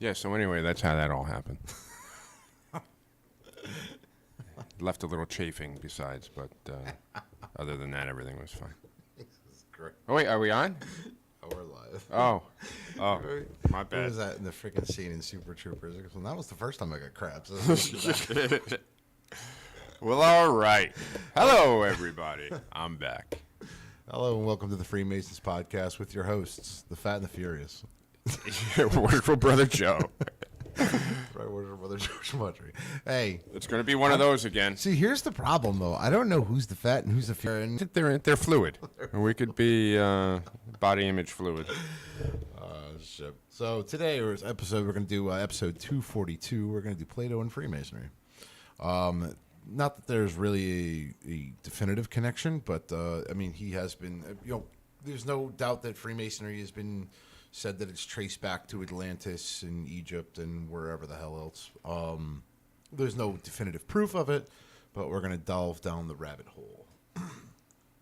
Yeah, so anyway, that's how that all happened. Left a little chafing besides, but other than that, everything was fine. This is great. Oh, wait, are we on? Oh, we're live. Oh, my What bad. was that in the freaking scene in Super Troopers? Well, that was the first time I got crabs. Well, all right. Hello, everybody. I'm back. Hello and welcome to the Freemasons podcast with your hosts, the Fat and the Furious. Your wonderful brother Joe. Right, where's our brother George Mudry? Hey, It's going to be one of those again. see, here's the problem though. I don't know who's the fat and who's the furious. They're fluid. We could be body image fluid. Shit. So today, or episode, we're going to do episode 242. We're going to do Plato and Freemasonry. Not that there's really a definitive connection, but I mean, he has been. There's no doubt that Freemasonry has been said that it's traced back to Atlantis and Egypt and wherever the hell else. There's no definitive proof of it, but we're going to delve down the rabbit hole.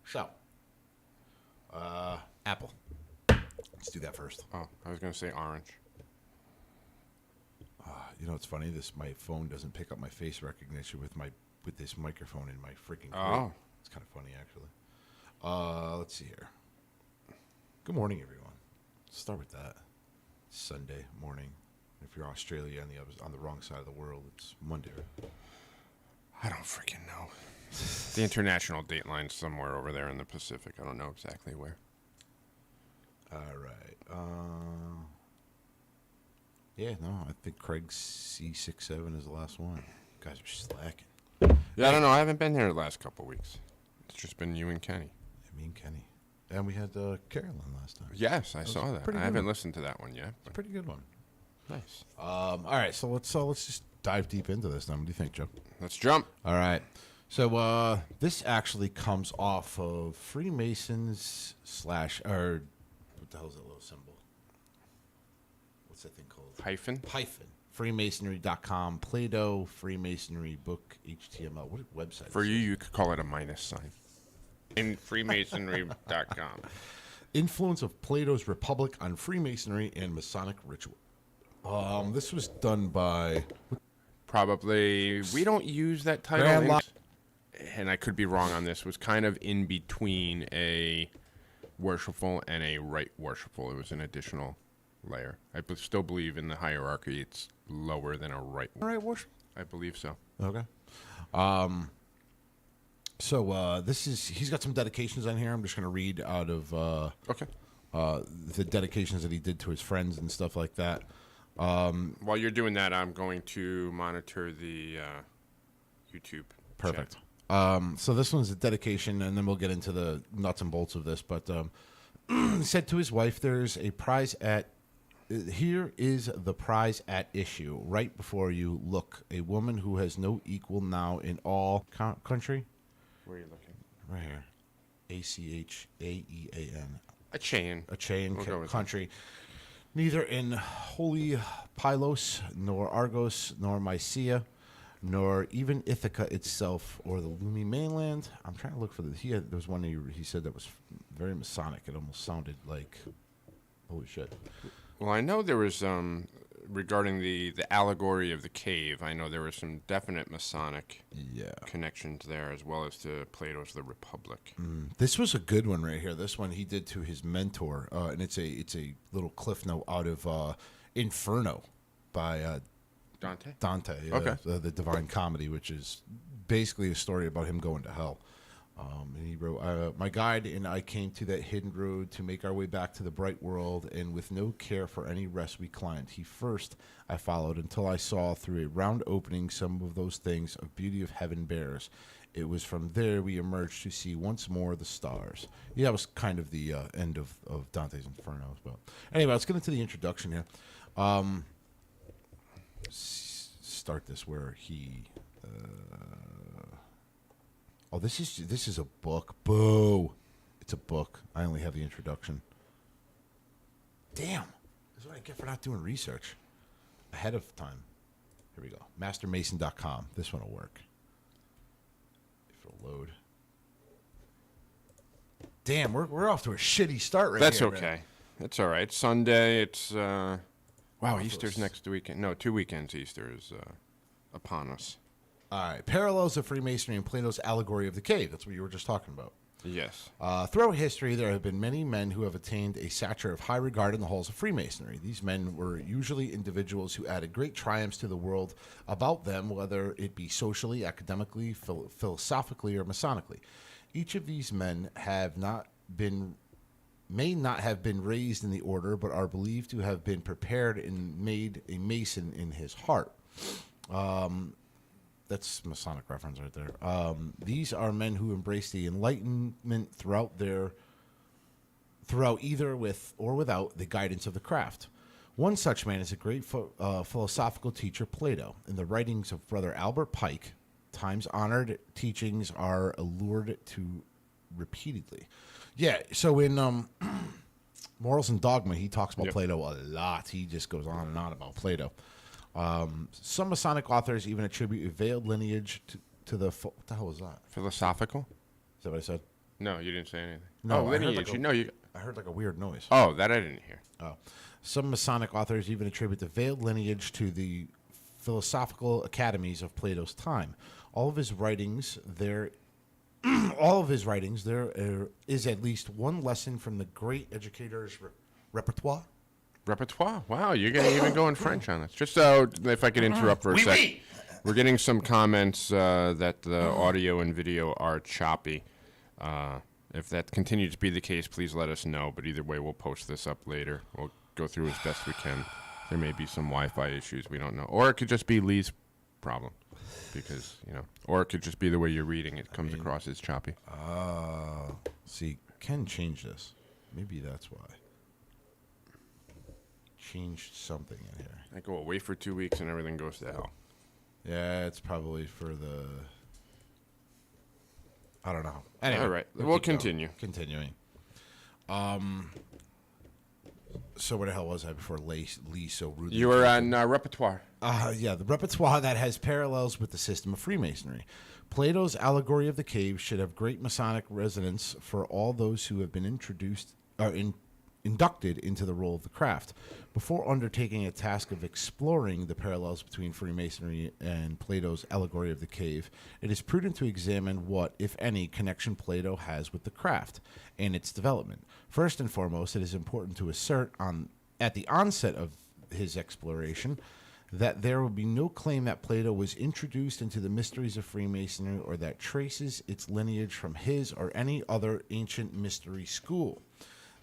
So, apple. Let's do that first. Oh, I was going to say orange. You know, it's funny. My phone doesn't pick up my face recognition with this microphone in my freaking. Oh, It's kind of funny actually. Let's see here. Good morning, everyone. Let's start with that. Sunday morning. If you're Australia on the wrong side of the world, it's Monday. I don't freaking know. The international date line's somewhere over there in the Pacific. I don't know exactly where. All right. Yeah, no, I think Craig's C67 is the last one. You guys are slacking. Yeah, I don't know. I haven't been here the last couple of weeks. It's just been you and Kenny. Me and Kenny. And we had Carolyn last time. Yes, I saw that. pretty I good haven't one. listened to that one yet. It's a pretty good one. Nice. All right, so let's just dive deep into this now. What do you think, Joe? Let's jump. All right. So this actually comes off of Freemasons or what the hell is that little symbol? What's that thing called? Hyphen. Freemasonry.com, Plato, Freemasonry book, HTML. What website? For you could call it a minus sign. In freemasonry.com. Influence of Plato's Republic on Freemasonry and Masonic ritual. This was done by Probably, we don't use that title. Grand Lo- And I could be wrong on this, was kind of in between a worshipful and a right worshipful. It was an additional layer. I still believe in the hierarchy it's lower than a right worship. I believe so. Okay. So he's got some dedications on here. I'm just going to read out of Okay. the dedications that he did to his friends and stuff like that. While you're doing that, I'm going to monitor the YouTube. Perfect. Chat. So this one's a dedication, and then we'll get into the nuts and bolts of this. But he said to his wife, "There's a prize at. Here is the prize at issue. Right before you, look, a woman who has no equal now in all country." Where are you looking? Right here. ACHAEAN. A chain. A chain We'll go with country. Neither in Holy Pylos, nor Argos, nor Mysia, nor even Ithaca itself, or the Lumi mainland. I'm trying to look for there was one he said that was very Masonic. It almost sounded like, holy shit. Well, I know there was, regarding the allegory of the cave, I know there were some definite Masonic connections there, as well as to Plato's The Republic. This was a good one right here. This one he did to his mentor, and it's a little cliff note out of Inferno by Dante? Dante, Okay. the Divine Comedy, which is basically a story about him going to hell. And he wrote, "My guide and I came to that hidden road to make our way back to the bright world, and with no care for any rest we climbed. I followed until I saw through a round opening some of those things of beauty of heaven bears. It was from there we emerged to see once more the stars." Yeah, that was kind of the end of Dante's Inferno as well. Anyway, let's get into the introduction here. Start this where he... Oh, this is a book. Boo! It's a book. I only have the introduction. Damn! This is what I get for not doing research ahead of time. Here we go. Mastermason.com. This one will work. If it'll load. Damn, we're off to a shitty start right That's here. okay. Man. That's all right. Sunday, it's Wow, Easter's next weekend. No, 2 weekends. Easter is upon us. All right. Parallels of Freemasonry and Plato's allegory of the cave. That's what you were just talking about. Yes. Throughout history, there have been many men who have attained a stature of high regard in the halls of Freemasonry. These men were usually individuals who added great triumphs to the world about them, whether it be socially, academically, philosophically, or Masonically. Each of these men may not have been raised in the order, but are believed to have been prepared and made a Mason in his heart. That's Masonic reference right there. These are men who embrace the Enlightenment throughout either with or without the guidance of the craft. One such man is a great philosophical teacher, Plato. In the writings of Brother Albert Pike, times-honored teachings are allured to repeatedly. Yeah, so in Morals and Dogma, he talks about Plato a lot. He just goes on and on about Plato. Some Masonic authors even attribute a veiled lineage to the... What the hell was that? Philosophical? Is that what I said? No, you didn't say anything. No, lineage. I heard like a weird noise. Oh, that I didn't hear. Oh. Some Masonic authors even attribute the veiled lineage to the philosophical academies of Plato's time. All of his writings, there is at least one lesson from the great educator's repertoire. Repertoire. Wow, you're going to even go in French on this. Just so, if I could interrupt for a sec. We're getting some comments that the audio and video are choppy. If that continues to be the case, please let us know. But either way, we'll post this up later. We'll go through as best we can. There may be some Wi-Fi issues. We don't know. Or it could just be Lee's problem. Because, or it could just be the way you're reading. It comes across as choppy. See, Ken changed this. Maybe that's why. Changed something in here. I go away for 2 weeks and everything goes to hell. Yeah, it's probably for the... I don't know. Anyway, all right, we'll continue. Continuing. So where the hell was I before Lee so rudely... You were on repertoire. Yeah, the repertoire that has parallels with the system of Freemasonry. Plato's allegory of the cave should have great Masonic resonance for all those who have been inducted into the role of the craft. Before undertaking a task of exploring the parallels between Freemasonry and Plato's allegory of the cave, it is prudent to examine what, if any, connection Plato has with the craft and its development. First and foremost, it is important to assert at the onset of his exploration that there will be no claim that Plato was introduced into the mysteries of Freemasonry or that traces its lineage from his or any other ancient mystery school.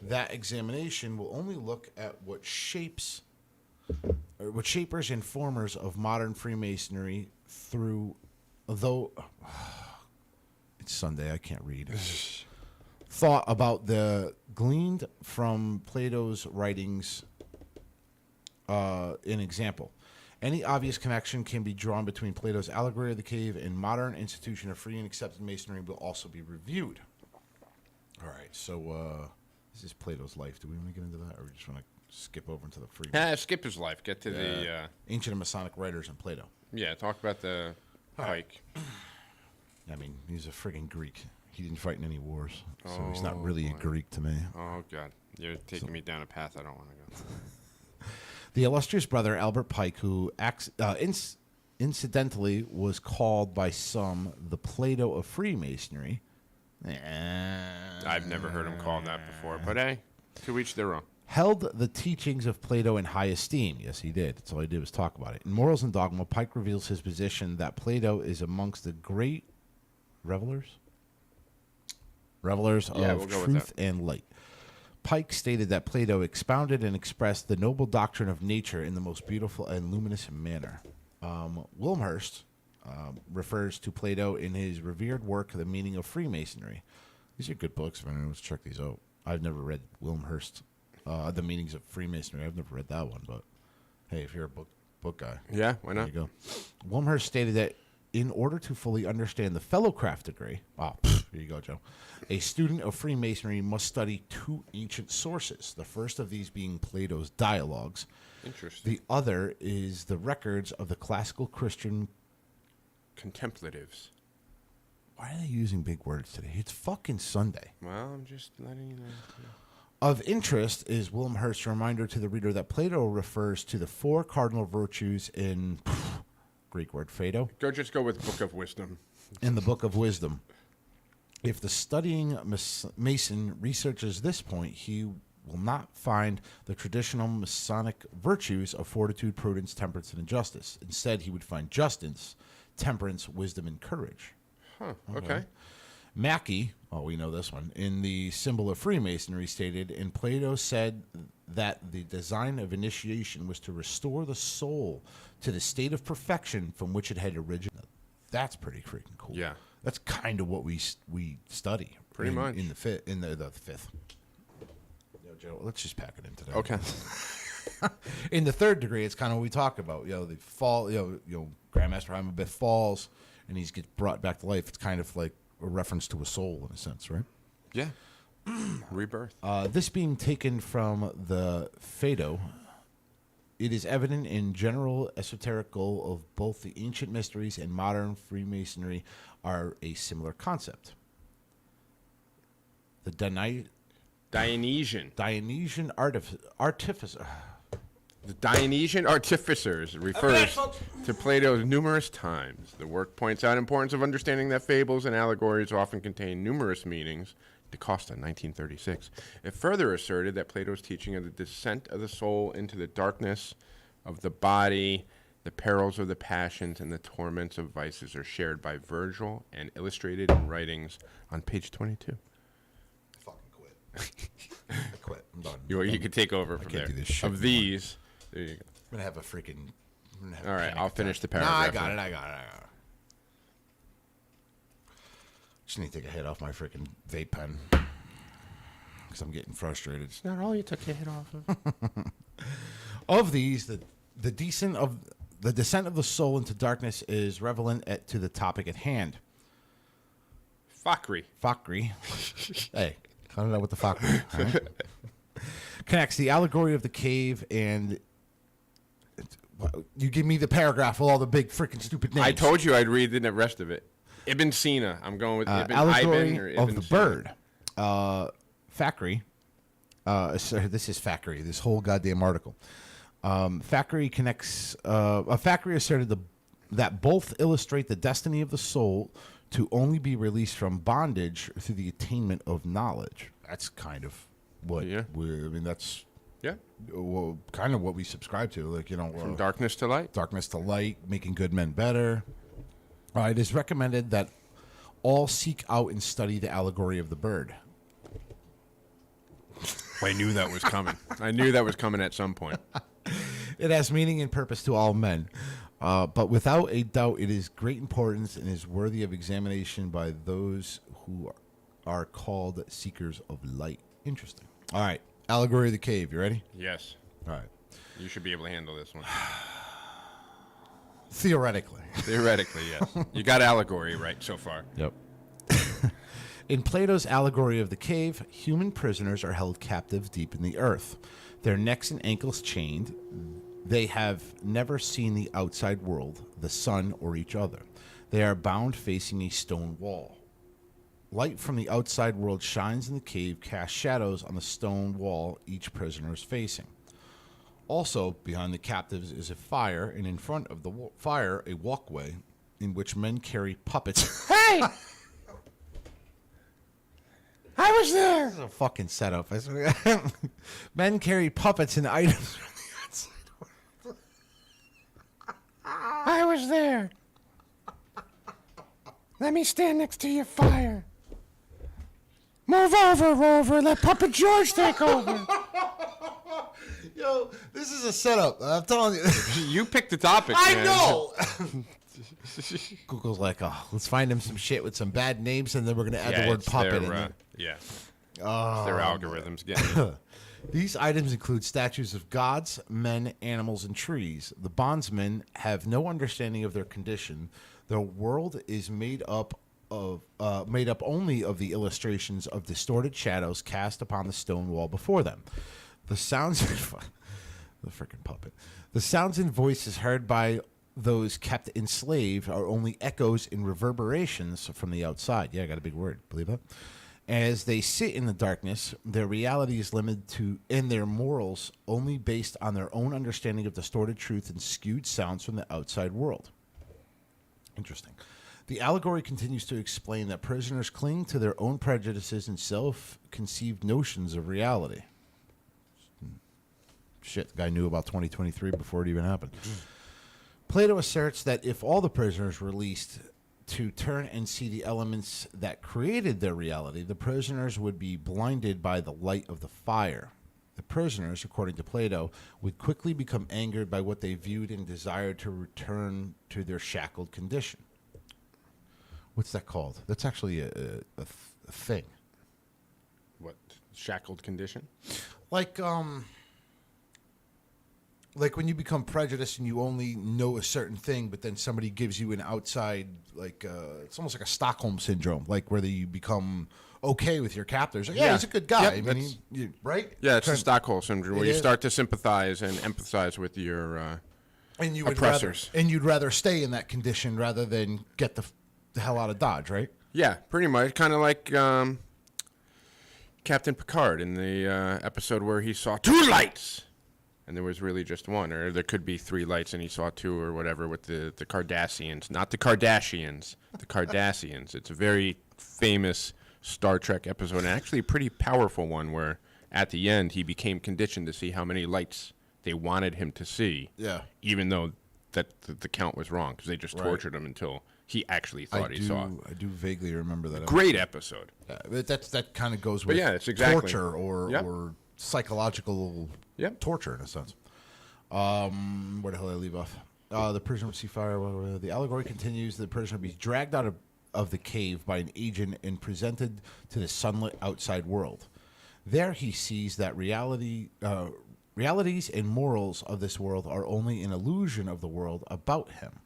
That examination will only look at what shapers and formers of modern Freemasonry though it's Sunday, I can't read. Thought about the gleaned from Plato's writings. An example. Any obvious connection can be drawn between Plato's allegory of the cave and modern institution of free and accepted masonry will also be reviewed. All right, so this is Plato's life. Do we want to get into that, or we just want to skip over into the free? Skip his life. Get to the ancient and Masonic writers and Plato. Yeah, talk about the Pike. I mean, he's a friggin' Greek. He didn't fight in any wars, so he's not really a Greek to me. Oh God, you're taking me down a path I don't want to go. The illustrious brother Albert Pike, who incidentally was called by some the Plato of Freemasonry. I've never heard him called that before, but hey, to each their own. Held the teachings of Plato in high esteem. Yes, he did. That's all he did was talk about it. In Morals and Dogma, Pike reveals his position that Plato is amongst the great revelers of truth and light. Pike stated that Plato expounded and expressed the noble doctrine of nature in the most beautiful and luminous manner. Wilmhurst refers to Plato in his revered work, The Meaning of Freemasonry. These are good books. If anyone wants to check these out. I've never read Wilmhurst, The Meanings of Freemasonry. I've never read that one, but hey, if you're a book guy. Yeah, why not? There you go. Wilmhurst stated that in order to fully understand the Fellowcraft degree, here you go, Joe, a student of Freemasonry must study two ancient sources. The first of these being Plato's dialogues. Interesting. The other is the records of the classical Christian contemplatives. Why are they using big words today? It's fucking Sunday. Well, I'm just letting you know. Of interest is Wilhelmhurst's reminder to the reader that Plato refers to the 4 cardinal virtues in Greek word Phaedo Just go with Book of Wisdom. in the Book of Wisdom. If the studying Mason researches this point, he will not find the traditional Masonic virtues of fortitude, prudence, temperance, and justice. Instead, he would find justice, temperance, wisdom, and courage. Huh. Okay. Mackey, we know this one, in the Symbol of Freemasonry stated, and Plato said that the design of initiation was to restore the soul to the state of perfection from which it had originated. That's pretty freaking cool. Yeah. That's kind of what we study. Pretty much. In the fifth. Yo, Joe, let's just pack it in today. Okay. In the 3rd degree, it's kind of what we talk about. The fall. Grandmaster Heimelbeth falls, and he gets brought back to life. It's kind of like a reference to a soul in a sense, right? Yeah. Rebirth. This being taken from the Phaedo, it is evident in general esoterical of both the ancient mysteries and modern Freemasonry are a similar concept. The Dionysian. Artificer. The Dionysian Artificers refers to Plato's numerous times. The work points out importance of understanding that fables and allegories often contain numerous meanings. DaCosta, 1936. It further asserted that Plato's teaching of the descent of the soul into the darkness of the body, the perils of the passions, and the torments of vices are shared by Virgil and illustrated in writings on page 22. Fucking quit. I quit. I'm done. You can take over from can't there. do this shit Of these, there you go. I'm going to have a freaking... All right, I'll finish the Nah, paragraph. I got it. Just need to take a hit off my freaking vape pen. Because I'm getting frustrated. It's not all you took your hit off of. Of these, the descent of the soul into darkness is relevant to the topic at hand. Fuckery. Hey, I don't know what the fuckery. Right? Connects the allegory of the cave and you give me the paragraph with all the big freaking stupid names. I told you I'd read the rest of it. Ibn Sina. I'm going with Ibn allegory Ibn or of Ibn the Sina. bird. Thackeray. This is Thackeray. This whole goddamn article. Thackeray connects. Thackeray asserted that both illustrate the destiny of the soul to only be released from bondage through the attainment of knowledge. That's kind of what. Yeah. That's Yeah. well, kind of what we subscribe to. Like From darkness to light. darkness to light, making good men better. It is recommended that all seek out and study the allegory of the bird. I knew that was coming. I knew that was coming at some point. It has meaning and purpose to all men. But without a doubt, it is great importance and is worthy of examination by those who are called seekers of light. Interesting. All right. Allegory of the cave. You ready? Yes. All right. You should be able to handle this one. Theoretically. Theoretically, yes. You got allegory right so far. Yep. In Plato's allegory of the cave, human prisoners are held captive deep in the earth, their necks and ankles chained. They have never seen the outside world, the sun, or each other. They are bound facing a stone wall. Light from the outside world shines in the cave, casts shadows on the stone wall each prisoner is facing. Also, behind the captives is a fire, and in front of the fire, a walkway in which men carry puppets. Hey! I was there! This is a fucking setup. I swear. Men carry puppets and items from the outside world. I was there. Let me stand next to your fire. Move over, Rover. Let Puppet George take over. Yo, this is a setup. I'm telling you. You picked the topic, I man. know. Google's like, let's find him some shit with some bad names, and then we're going to add the word it's puppet their, in there. Yeah. It's their algorithms getting These items include statues of gods, men, animals, and trees. The bondsmen have no understanding of their condition. Their world is made up only of the illustrations of distorted shadows cast upon the stone wall before them. The sounds, the freaking puppet. The sounds and voices heard by those kept enslaved are only echoes and reverberations from the outside. Yeah, I got a big word. Believe that? As they sit in the darkness, their reality is limited to, and their morals only based on their own understanding of distorted truth and skewed sounds from the outside world. Interesting. The allegory continues to explain that prisoners cling to their own prejudices and self-conceived notions of reality. Shit, the guy knew about 2023 before it even happened. Plato asserts that if all the prisoners were released to turn and see the elements that created their reality, the prisoners would be blinded by the light of the fire. The prisoners, according to Plato, would quickly become angered by what they viewed and desired to return to their shackled condition. What's that called? That's actually a thing. What? Shackled condition? Like when you become prejudiced and you only know a certain thing, but then somebody gives you an outside, it's almost like a Stockholm syndrome, like where you become okay with your captors. Like, yeah, he's a good guy. Yep, I mean, right? Yeah, it's the Stockholm syndrome where you is. start to sympathize and empathize with your And you oppressors. You'd rather stay in that condition rather than get the hell out of Dodge, right? Yeah, pretty much. Kind of like Captain Picard in the episode where he saw two lights. And there was really just one, or there could be three lights, and he saw two or whatever with the Cardassians. Not the Kardashians, the Cardassians. It's a very famous Star Trek episode, and actually a pretty powerful one where at the end he became conditioned to see how many lights they wanted him to see. Yeah. Even though that the count was wrong, because they just tortured him until he actually thought he saw. I do vaguely remember that. Great episode. Yeah, but that kind of goes with it's exactly torture or psychological torture in a sense. Where the hell did I leave off? The prisoner would see fire. The allegory continues. The prisoner would be dragged out of the cave by an agent and presented to the sunlit outside world. There he sees that realities and morals of this world are only an illusion of the world about him.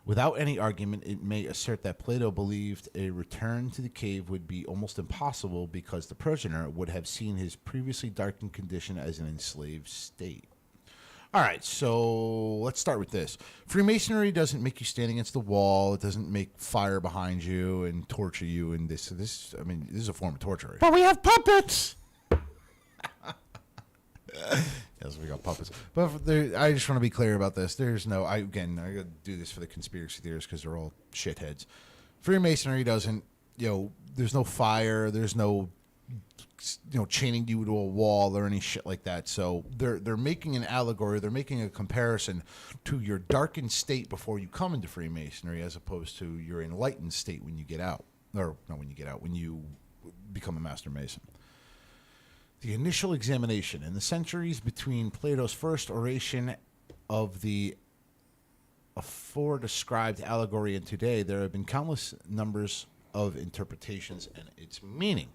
Without any argument, it may assert that Plato believed a return to the cave would be almost impossible because the prisoner would have seen his previously darkened condition as an enslaved state. All right, so let's start with this. Freemasonry doesn't make you stand against the wall. It doesn't make fire behind you and torture you. And this is a form of torture. But we have puppets. Yes, we got puppets. But I just want to be clear about this. There's no, I got to do this for the conspiracy theorists because they're all shitheads. Freemasonry doesn't, there's no fire. There's no, chaining you to a wall or any shit like that. So they're making an allegory. They're making a comparison to your darkened state before you come into Freemasonry as opposed to your enlightened state when you get out. Or not when you get out, when you become a Master Mason. The initial examination. In the centuries between Plato's first oration of the aforedescribed allegory and today, there have been countless numbers of interpretations and its meaning.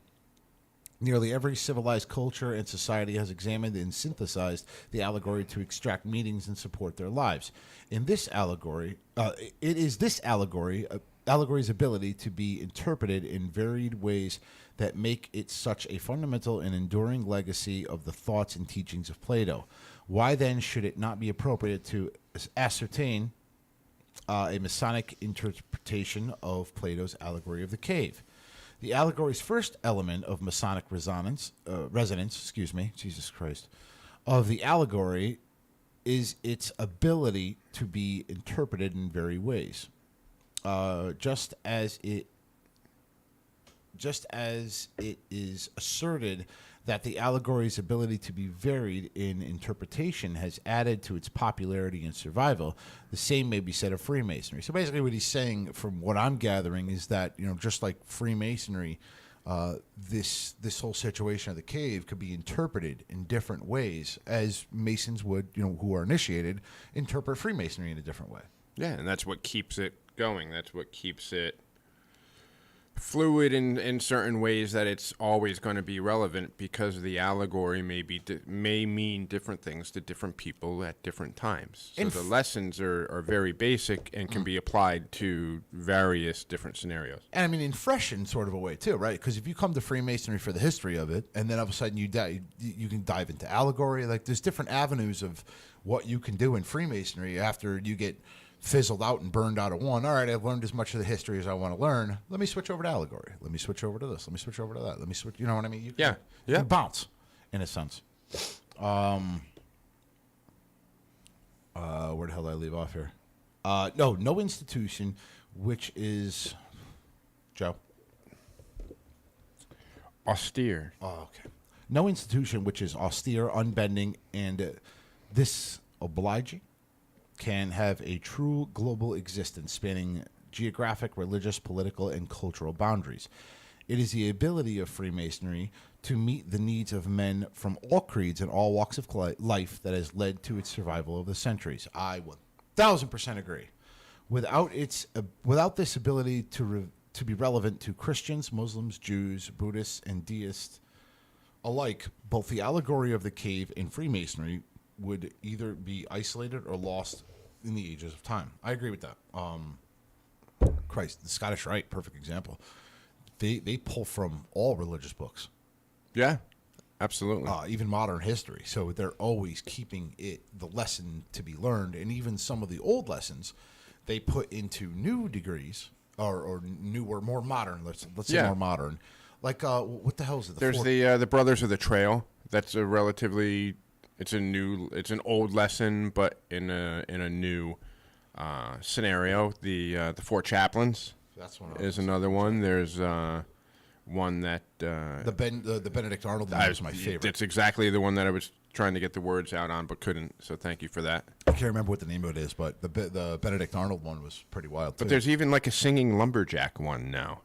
Nearly every civilized culture and society has examined and synthesized the allegory to extract meanings and support their lives. In this allegory, it is this allegory's ability to be interpreted in varied ways that make it such a fundamental and enduring legacy of the thoughts and teachings of Plato. Why then should it not be appropriate to ascertain a Masonic interpretation of Plato's allegory of the cave? The allegory's first element of Masonic resonance, Jesus Christ, of the allegory is its ability to be interpreted in varied ways. Just as it is asserted that the allegory's ability to be varied in interpretation has added to its popularity and survival, the same may be said of Freemasonry. So basically what he's saying, from what I'm gathering, is that, just like Freemasonry, this whole situation of the cave could be interpreted in different ways, as Masons would, who are initiated, interpret Freemasonry in a different way. Yeah, and that's what keeps it going. That's what keeps it fluid in certain ways, that it's always going to be relevant, because the allegory may mean different things to different people at different times. So the lessons are very basic and can be applied to various different scenarios. And in fresh in sort of a way too, right? Because if you come to Freemasonry for the history of it, and then all of a sudden you can dive into allegory. Like, there's different avenues of what you can do in Freemasonry after you get fizzled out and burned out of one. All right, I've learned as much of the history as I want to learn. Let me switch over to allegory. Let me switch over to this. Let me switch over to that. Let me switch. You know what I mean? You can bounce, in a sense. Where the hell did I leave off here? No institution, which is Joe. Austere. Oh, okay. No institution which is austere, unbending, and disobliging can have a true global existence spanning geographic, religious, political, and cultural boundaries. It is the ability of Freemasonry to meet the needs of men from all creeds and all walks of life that has led to its survival over the centuries. I 1,000% agree. Without this ability to be relevant to Christians, Muslims, Jews, Buddhists, and deists alike, both the allegory of the cave and Freemasonry would either be isolated or lost in the ages of time. I agree with that. The Scottish Rite, perfect example. They pull from all religious books. Yeah, absolutely. Even modern history. So they're always keeping the lesson to be learned, and even some of the old lessons they put into new degrees or newer, more modern. Let's say more modern. Like what the hell is it? There's the Brothers of the Trail. That's a relatively it's an old lesson, but in a new scenario. The Four Chaplains. That's one. Is another one. There's one that the Benedict Arnold one was my favorite. That's exactly the one that I was trying to get the words out on, but couldn't. So thank you for that. I can't remember what the name of it is, but the Benedict Arnold one was pretty wild. But there's even like a singing lumberjack one now,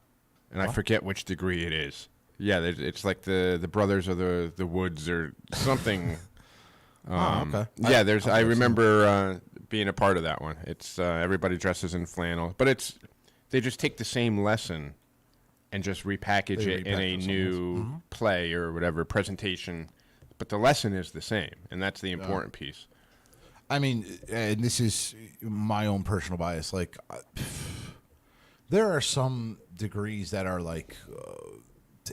and I forget which degree it is. Yeah, it's like the Brothers of the Woods or something. Okay. Yeah, I remember being a part of that one. It's everybody dresses in flannel, but they just take the same lesson and just repackage it in a new play or whatever presentation. But the lesson is the same, and that's the important piece. I mean, and this is my own personal bias. Like, there are some degrees that are like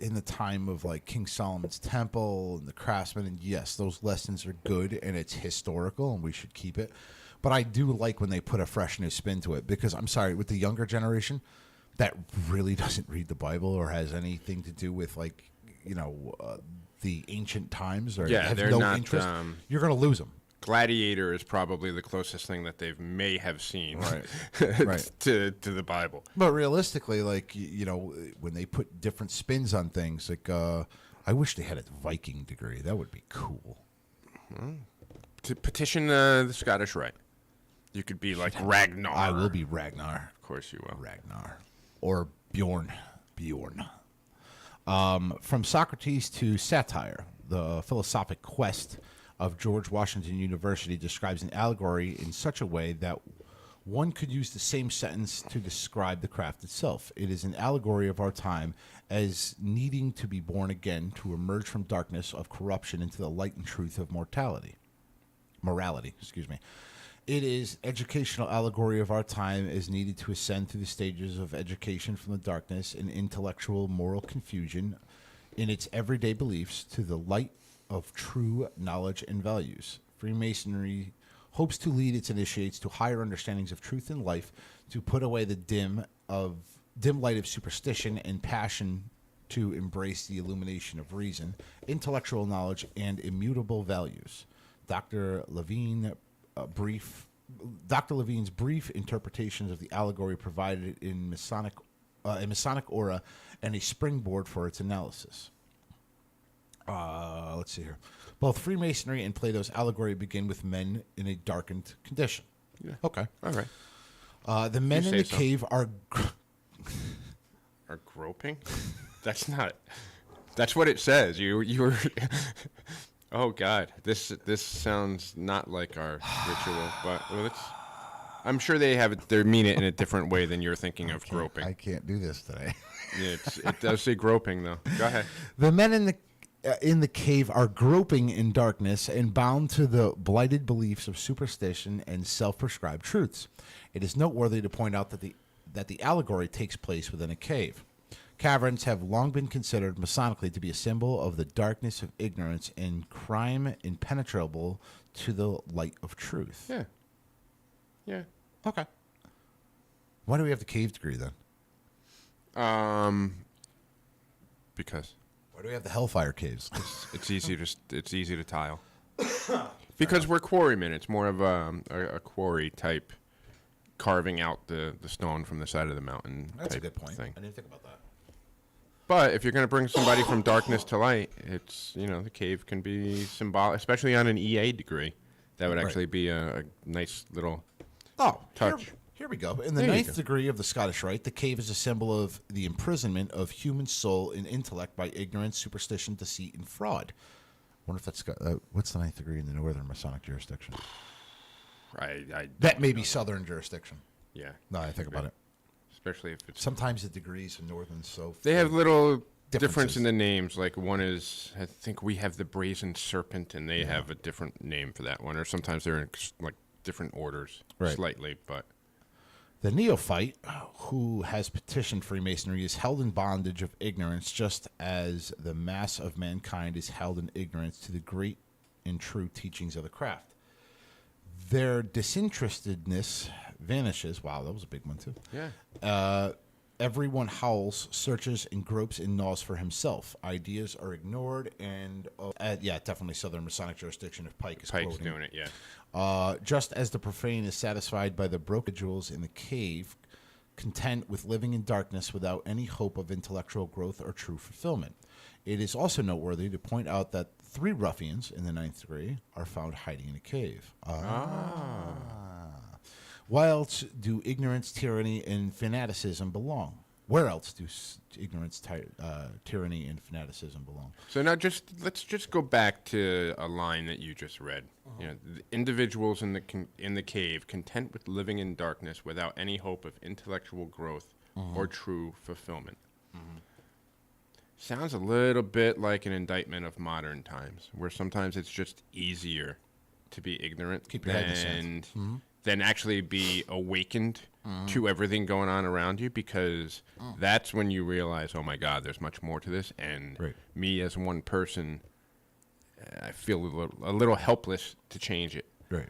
in the time of like King Solomon's Temple and the Craftsman, and yes, those lessons are good and it's historical and we should keep it. But I do like when they put a fresh new spin to it, because I'm sorry, with the younger generation that really doesn't read the Bible or has anything to do with like, the ancient times, or have they're no not, interest, you're going to lose them. Gladiator is probably the closest thing that they may have seen Right. to the Bible. But realistically, like, when they put different spins on things, like, I wish they had a Viking degree. That would be cool. To petition the Scottish Rite. You could be like Ragnar. I will be Ragnar. Of course you will. Ragnar. Or Bjorn. From Socrates to satire, the philosophic quest of George Washington University describes an allegory in such a way that one could use the same sentence to describe the craft itself. It is an allegory of our time as needing to be born again to emerge from darkness of corruption into the light and truth of morality. It is educational allegory of our time as needed to ascend through the stages of education from the darkness and intellectual moral confusion in its everyday beliefs to the light of true knowledge and values. Freemasonry hopes to lead its initiates to higher understandings of truth and life, to put away the dim light of superstition and passion, to embrace the illumination of reason, intellectual knowledge, and immutable values. Dr. Levine's brief interpretations of the allegory provided in Masonic aura and a springboard for its analysis. Let's see here. Both Freemasonry and Plato's allegory begin with men in a darkened condition. Yeah. Okay. All right. The men in the cave are groping? That's what it says. You were Oh God, this sounds not like our ritual, but I'm sure they mean it in a different way than you're thinking of groping. I can't do this today. Yeah, it does say groping though. Go ahead. The men in the cave are groping in darkness and bound to the blighted beliefs of superstition and self-prescribed truths. It is noteworthy to point out that the allegory takes place within a cave. Caverns have long been considered Masonically to be a symbol of the darkness of ignorance and crime impenetrable to the light of truth. Yeah. Yeah. Okay. Why do we have the cave degree then? Because Why do we have the hellfire caves? it's easy to tile. Because we're quarrymen. It's more of a quarry type, carving out the stone from the side of the mountain. That's a type good point. thing. I didn't think about that. But if you're going to bring somebody from darkness to light, it's, the cave can be symbolic, especially on an EA degree. That would actually be a nice little touch. Here we go. In the There you ninth go. degree of the Scottish Rite, the cave is a symbol of the imprisonment of human soul and intellect by ignorance, superstition, deceit, and fraud. I wonder if that's what's the ninth degree in the Northern Masonic jurisdiction? That may be Southern jurisdiction. Yeah. No, I think about it. Especially if it's... Sometimes the degrees in Northern so They have little difference differences in the names. Like one is, I think we have the Brazen Serpent, and they have a different name for that one. Or sometimes they're in like different orders, slightly. But the neophyte who has petitioned Freemasonry is held in bondage of ignorance, just as the mass of mankind is held in ignorance to the great and true teachings of the craft. Their disinterestedness vanishes. Wow, that was a big one, too. yeah. Everyone howls, searches, and gropes and gnaws for himself. Ideas are ignored, and definitely Southern Masonic jurisdiction if Pike's quoting. doing it, yeah. Just as the profane is satisfied by the broken jewels in the cave, content with living in darkness without any hope of intellectual growth or true fulfillment. It is also noteworthy to point out that 3 ruffians in the ninth degree are found hiding in a cave. Why else do ignorance, tyranny, and fanaticism belong? Where else do ignorance, tyranny, and fanaticism belong? So now let's just go back to a line that you just read. The individuals in the cave, content with living in darkness without any hope of intellectual growth or true fulfillment. Sounds a little bit like an indictment of modern times, where sometimes it's just easier to be ignorant Keep your head in the sand. than actually be awakened to everything going on around you, because that's when you realize, oh my God, there's much more to this, and me as one person, I feel a little helpless to change it. Right.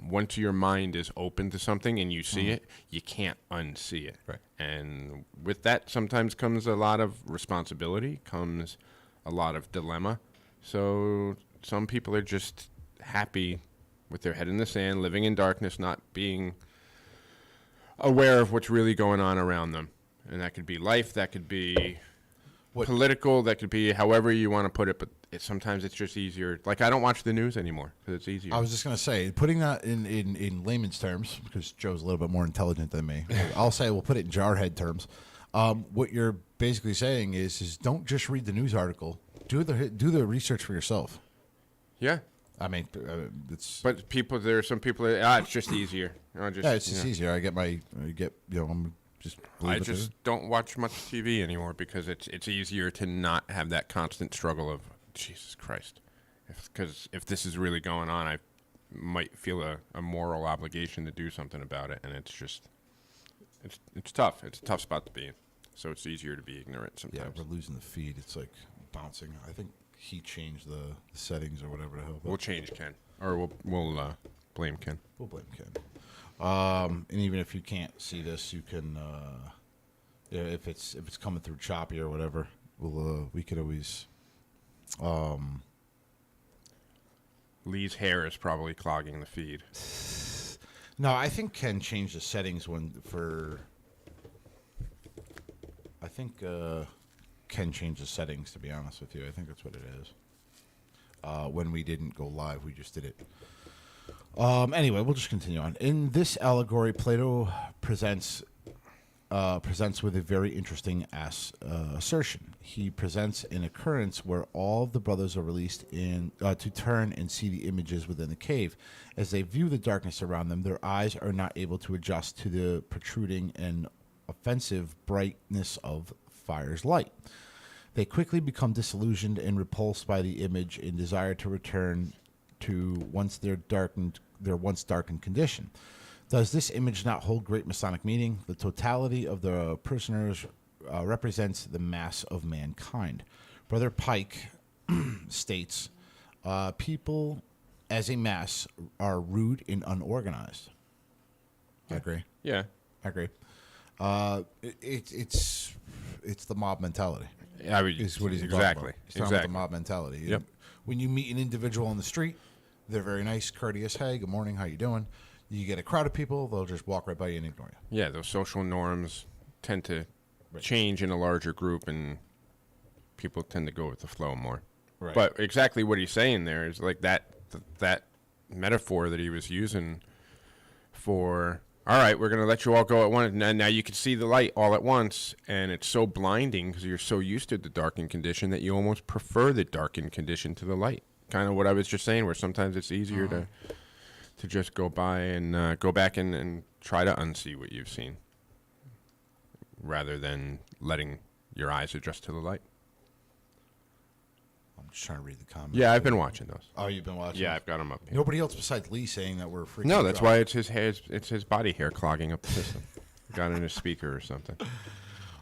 Once your mind is open to something and you see it, you can't unsee it. Right. And with that sometimes comes a lot of responsibility, comes a lot of dilemma. So some people are just happy with their head in the sand, living in darkness, not being aware of what's really going on around them. And that could be life, that could be political, that could be however you want to put it, but sometimes it's just easier. Like, I don't watch the news anymore because it's easier. I was just going to say, putting that in layman's terms, because Joe's a little bit more intelligent than me, I'll say we'll put it in jarhead terms. What you're basically saying is don't just read the news article. Do the research for yourself. Yeah. I mean, it's. But there are some people that, it's just easier. It's just easier. I'm just. I just don't watch much TV anymore because it's easier to not have that constant struggle of, Jesus Christ. Because if this is really going on, I might feel a moral obligation to do something about it, and it's just, it's tough. It's a tough spot to be in. So it's easier to be ignorant sometimes. Yeah, we're losing the feed. It's like bouncing. I think he changed the settings or whatever the hell. We'll change Ken, or we'll blame Ken. We'll blame Ken. And even if you can't see this, you can, if it's coming through choppy or whatever, we could always. Lee's hair is probably clogging the feed. No, I think Ken changed the settings I think Ken changed the settings, to be honest with you. I think that's what it is. When we didn't go live, we just did it. Anyway, we'll just continue on. In this allegory, Plato presents with a very interesting assertion. He presents an occurrence where all of the brothers are released to turn and see the images within the cave. As they view the darkness around them, their eyes are not able to adjust to the protruding and offensive brightness of fire's light. They quickly become disillusioned and repulsed by the image and desire to return to their once darkened condition. Does this image not hold great Masonic meaning? The totality of the prisoners represents the mass of mankind. Brother Pike states, people as a mass are rude and unorganized. I agree. Yeah. I agree. It's the mob mentality. I would, Is what he's exactly. talking about. He's talking about the mob mentality. Yep. When you meet an individual on the street, they're very nice, courteous. Hey, good morning. How you doing? You get a crowd of people, they'll just walk right by you and ignore you. Yeah, those social norms tend to change in a larger group, and people tend to go with the flow more. Right. But exactly what he's saying there is like that metaphor that he was using for, all right, we're going to let you all go at once. Now you can see the light all at once, and it's so blinding because you're so used to the darkened condition that you almost prefer the darkened condition to the light. Kind of what I was just saying, where sometimes it's easier to just go by and go back and try to unsee what you've seen rather than letting your eyes adjust to the light. I'm just trying to read the comments. Yeah, I've been watching those. Oh, you've been watching? Yeah, I've got them up here. Nobody else besides Lee saying that we're freaking. No, that's why it's his hair. It's his body hair clogging up the system. Got in his speaker or something.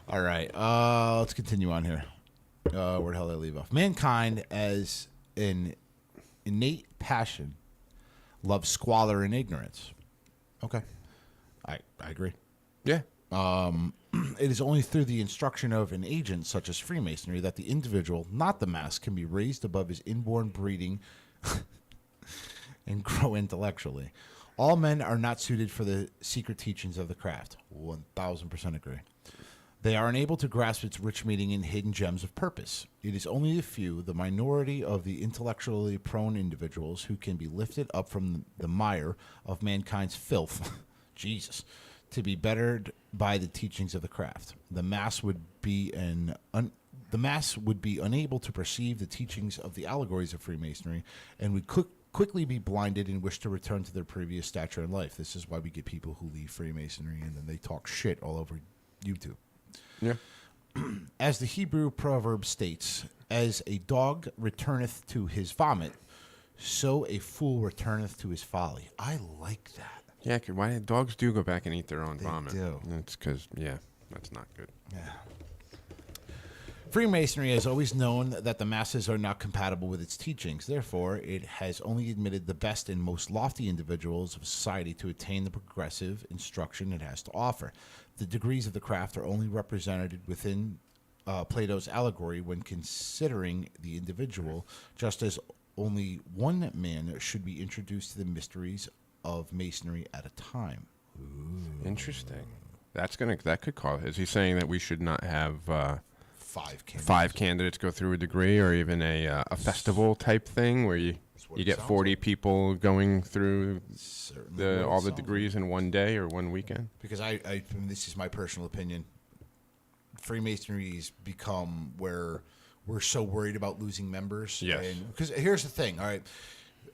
All right, let's continue on here. Where the hell did I leave off? Mankind, as an innate passion, loves squalor and ignorance. Okay, I agree. Yeah. It is only through the instruction of an agent such as Freemasonry that the individual, not the mass, can be raised above his inborn breeding and grow intellectually. All men are not suited for the secret teachings of the craft. 1,000% agree. They are unable to grasp its rich meaning and hidden gems of purpose. It is only the few, the minority of the intellectually prone individuals who can be lifted up from the mire of mankind's filth. Jesus. To be bettered by the teachings of the craft. The mass would be unable to perceive the teachings of the allegories of Freemasonry and would quickly be blinded and wish to return to their previous stature in life. This is why we get people who leave Freemasonry and then they talk shit all over YouTube. Yeah. As the Hebrew proverb states, as a dog returneth to his vomit, so a fool returneth to his folly. I like that. Yeah, why dogs do go back and eat their own They vomit. do. That's because, that's not good. Yeah. Freemasonry has always known that the masses are not compatible with its teachings. Therefore, it has only admitted the best and most lofty individuals of society to attain the progressive instruction it has to offer. The degrees of the craft are only represented within Plato's allegory when considering the individual, just as only one man should be introduced to the mysteries of masonry at a time. Ooh. Interesting. That could cause. Is he saying that we should not have five candidates go through a degree, or even a festival type thing where you get 40 people going through all the degrees in one day or one weekend? Because I this is my personal opinion. Freemasonry's become where we're so worried about losing members. Yes. Because here's the thing. All right,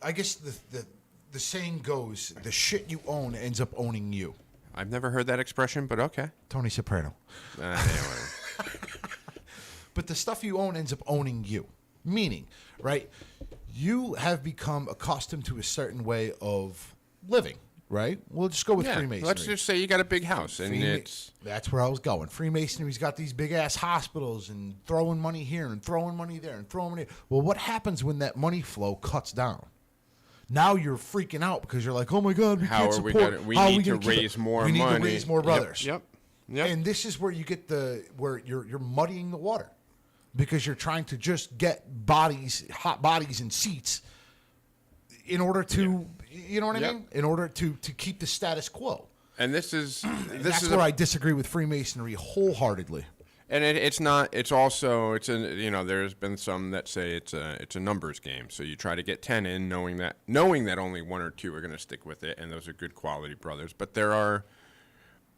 I guess the saying goes, the shit you own ends up owning you. I've never heard that expression, but okay. Tony Soprano. Anyway. But the stuff you own ends up owning you. Meaning, right, you have become accustomed to a certain way of living, right? We'll just go with Freemasonry. Let's just say you got a big house, and that's where I was going. Freemasonry's got these big-ass hospitals and throwing money here and throwing money there and throwing money. Well, what happens when that money flow cuts down? Now you're freaking out because you're like, oh my God, we can't support. We need to raise more money. We need to raise more brothers. Yep. And this is where you get where you're muddying the water because you're trying to just get hot bodies in seats in order to, you know what I mean? In order to keep the status quo. And that's where I disagree with Freemasonry wholeheartedly. And it's not. It's also. There's been some that say it's a numbers game. So you try to get 10 in, knowing that only one or two are going to stick with it, and those are good quality brothers. But there are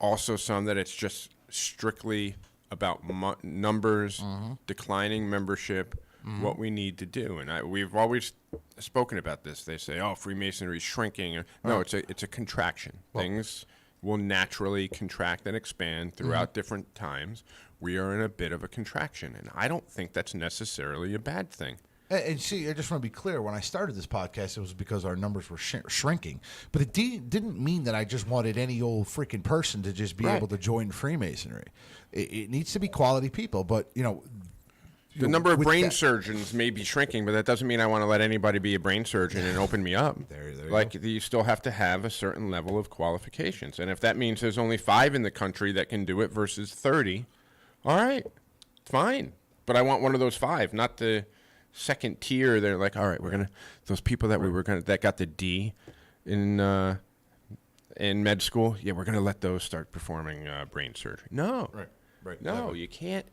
also some that it's just strictly about numbers, declining membership, what we need to do. And we've always spoken about this. They say, "Oh, Freemasonry is shrinking." No, it's a contraction. Things will naturally contract and expand throughout different times. We are in a bit of a contraction, and I don't think that's necessarily a bad thing. And see, I just want to be clear. When I started this podcast, it was because our numbers were shrinking. But it didn't mean that I just wanted any old freaking person to just be able to join Freemasonry. It needs to be quality people. But, The number of brain surgeons may be shrinking, but that doesn't mean I want to let anybody be a brain surgeon and open me up. There like, you still have to have a certain level of qualifications. And if that means there's only 5 in the country that can do it versus 30, all right, fine. But I want one of those 5, not the second tier. They're like, all right, we're going to, those people that that got the D in med school, yeah, we're going to let those start performing brain surgery. No. Right. No, Exactly. you can't.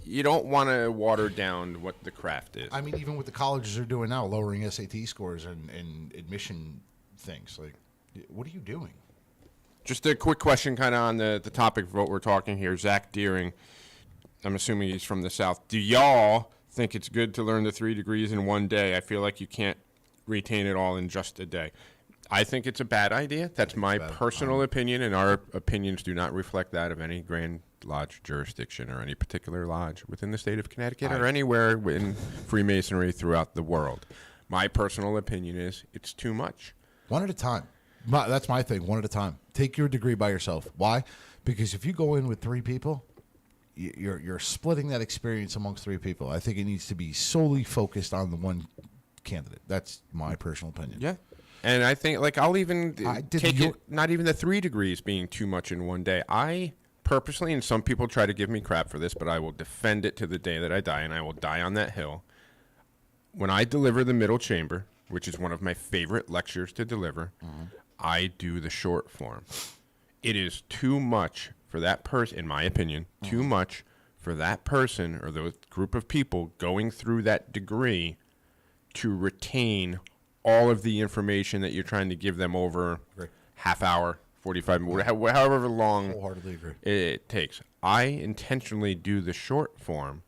You don't want to water down what the craft is. I mean, even what the colleges are doing now, lowering SAT scores and admission things. Like, what are you doing? Just a quick question kind of on the topic of what we're talking here. Zach Deering, I'm assuming he's from the South. Do y'all think it's good to learn the 3 degrees in one day? I feel like you can't retain it all in just a day. I think it's a bad idea. That's my personal opinion, and our opinions do not reflect that of any Grand Lodge jurisdiction or any particular lodge within the state of Connecticut or anywhere in Freemasonry throughout the world. My personal opinion is it's too much. One at a time. That's my thing. One at a time. Take your degree by yourself. Why? Because if you go in with 3 people, you're splitting that experience amongst 3 people. I think it needs to be solely focused on the one candidate. That's my personal opinion. Yeah. And I think, like, I'll even take it, not even the 3 degrees being too much in one day. I purposely, and some people try to give me crap for this, but I will defend it to the day that I die, and I will die on that hill. When I deliver the middle chamber, which is one of my favorite lectures to deliver, I do the short form. It is too much for that person, in my opinion, too much for that person or the group of people going through that degree to retain all of the information that you're trying to give them over half hour, 45 minutes, however long Wholeheartedly agree. it takes. I intentionally do the short form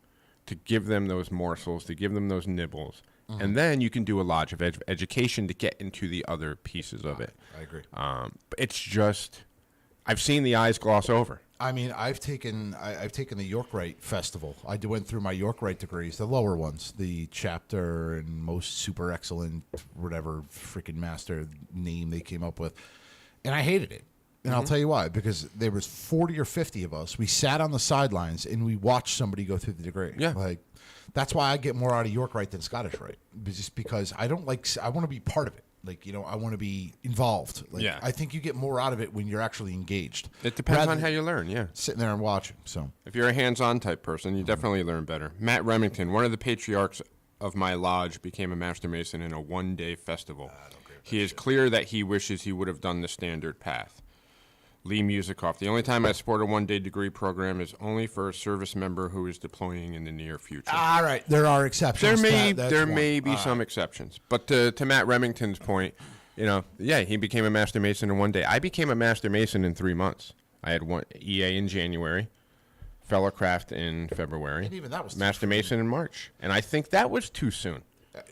to give them those morsels, to give them those nibbles. And then you can do a lodge of education to get into the other pieces of it. I agree. But it's just, I've seen the eyes gloss over. I mean, I've taken the York-Rite Festival. I went through my York-Rite degrees, the lower ones, the chapter and most super excellent, whatever freaking master name they came up with, and I hated it. And I'll tell you why. Because there was 40 or 50 of us. We sat on the sidelines and we watched somebody go through the degree. Yeah. Like, that's why I get more out of York-Rite than Scottish-Rite. Just because I want to be part of it. Like, I want to be involved. Like, Yeah. I think you get more out of it when you're actually engaged. It depends on how you learn, yeah. Sitting there and watching. So If you're a hands-on type person, you definitely learn better. Matt Remington, one of the patriarchs of my lodge, became a Master Mason in a one-day festival. He is clear that he wishes he would have done the standard path. Lee Musikoff, the only time I support a one-day degree program is only for a service member who is deploying in the near future. all right, there are exceptions. There may be some exceptions. But to Matt Remington's point, he became a Master Mason in one day. I became a Master Mason in 3 months. I had one EA in January, Fellowcraft in February, And even that was Master Mason in March. And I think that was too soon.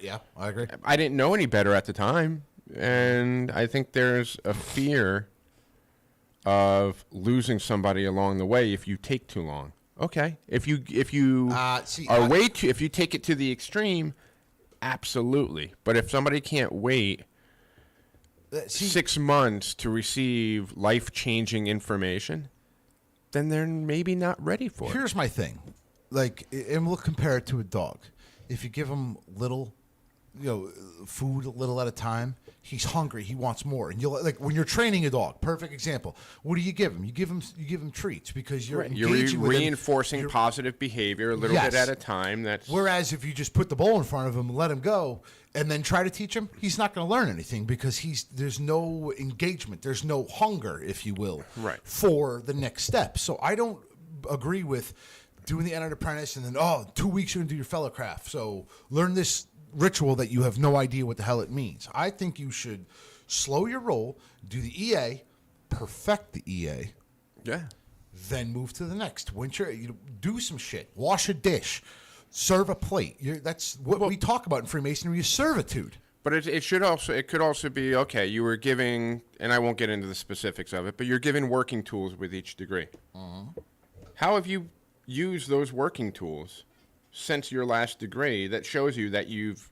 Yeah, I agree. I didn't know any better at the time. And I think there's a fear of losing somebody along the way if you take too long. Okay, if you if you take it to the extreme, absolutely. But if somebody can't wait 6 months to receive life-changing information, then they're maybe not ready for it. Here's my thing, and we'll compare it to a dog. If you give him little, food a little at a time, he's hungry. He wants more. And when you're training a dog, perfect example. What do you give him? You give him treats because you're engaging with him. Reinforcing positive behavior a little bit at a time. Whereas if you just put the bowl in front of him and let him go, and then try to teach him, he's not going to learn anything because there's no engagement, there's no hunger, if you will, for the next step. So I don't agree with doing the entered apprentice and then 2 weeks you're going to do your fellowcraft. So learn this ritual that you have no idea what the hell it means. I think you should slow your roll, do the EA, perfect the EA, then move to the next. Do some shit, wash a dish, serve a plate. That's what we talk about in Freemasonry is servitude. But it could also be, okay, you were giving, and I won't get into the specifics of it, but you're given working tools with each degree. How have you used those working tools since your last degree that shows you that you've,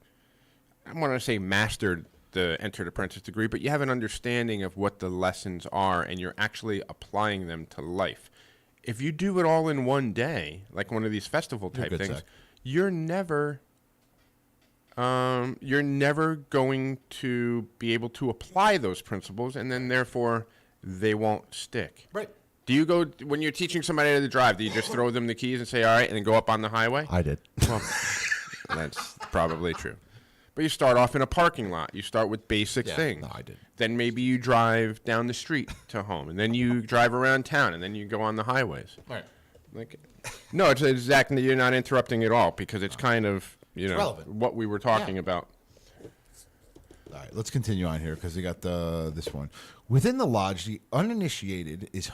I don't want to say mastered the entered apprentice degree, but you have an understanding of what the lessons are and you're actually applying them to life. If you do it all in one day, like one of these festival type things, you're never going to be able to apply those principles, and then therefore they won't stick. Right. Do you go, when you're teaching somebody how to drive, do you just throw them the keys and say, all right, and then go up on the highway? I did. Well, that's probably true. But you start off in a parking lot. You start with basic things. No, I didn't. Then maybe you drive down the street to home, and then you drive around town, and then you go on the highways. Right. Like, no, it's exactly, you're not interrupting at all, because it's kind of, relevant. what we were talking about. All right, let's continue on here because we got this one. Within the lodge, the uninitiated is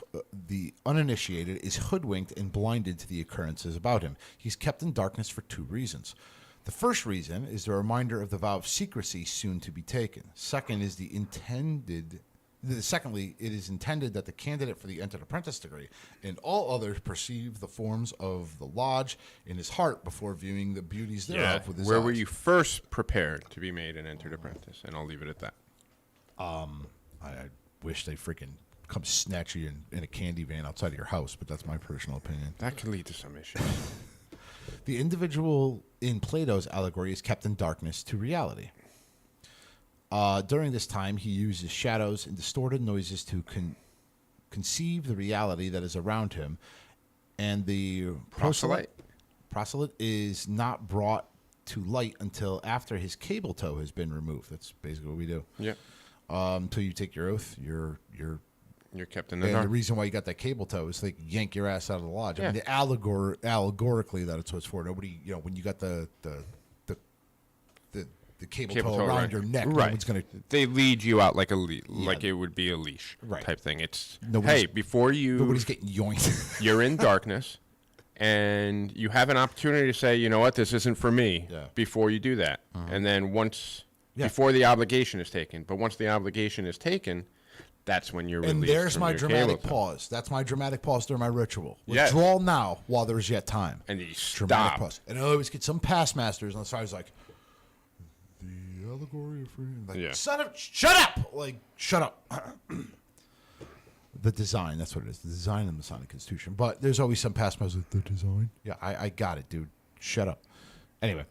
hoodwinked and blinded to the occurrences about him. He's kept in darkness for two reasons. The first reason is the reminder of the vow of secrecy soon to be taken. Secondly, it is intended that the candidate for the entered apprentice degree and all others perceive the forms of the lodge in his heart before viewing the beauties thereof with his Where eyes. were you first prepared to be made an entered apprentice? And I'll leave it at that. I wish they freaking come snatch you in a candy van outside of your house, but that's my personal opinion. That can lead to some issues. The individual in Plato's allegory is kept in darkness to reality. During this time, he uses shadows and distorted noises to conceive the reality that is around him, and the proselyte is not brought to light until after his cable toe has been removed. That's basically what we do. Yeah. Until you take your oath, you're kept in the and dark. the reason why you got that cable toe is like yank your ass out of the lodge. Yeah. I mean, allegorically, that's what it's for. Nobody, when you got the cable toe around right. your neck, right. no one's gonna. They lead you out like like it would be a leash Right. type thing. It's Nobody's before you, Nobody's getting yoinked. you're in darkness, and you have an opportunity to say, you know what, this isn't for me. Yeah. Before you do that, and then before the obligation is taken, but once the obligation is taken, that's when you're released. And there's from my your dramatic cable toe. pause. That's my dramatic pause during my ritual. Yes. Withdraw now while there's yet time. And you Dramatic stop. pause. And I always get some past masters on the side who's like, the allegory of freedom. Like, Yeah. Shut up! Like, shut up. The design, that's what it is. The design of the Masonic Constitution. But there's always some past masters like, the design? Yeah, I got it, dude. Shut up. Anyway.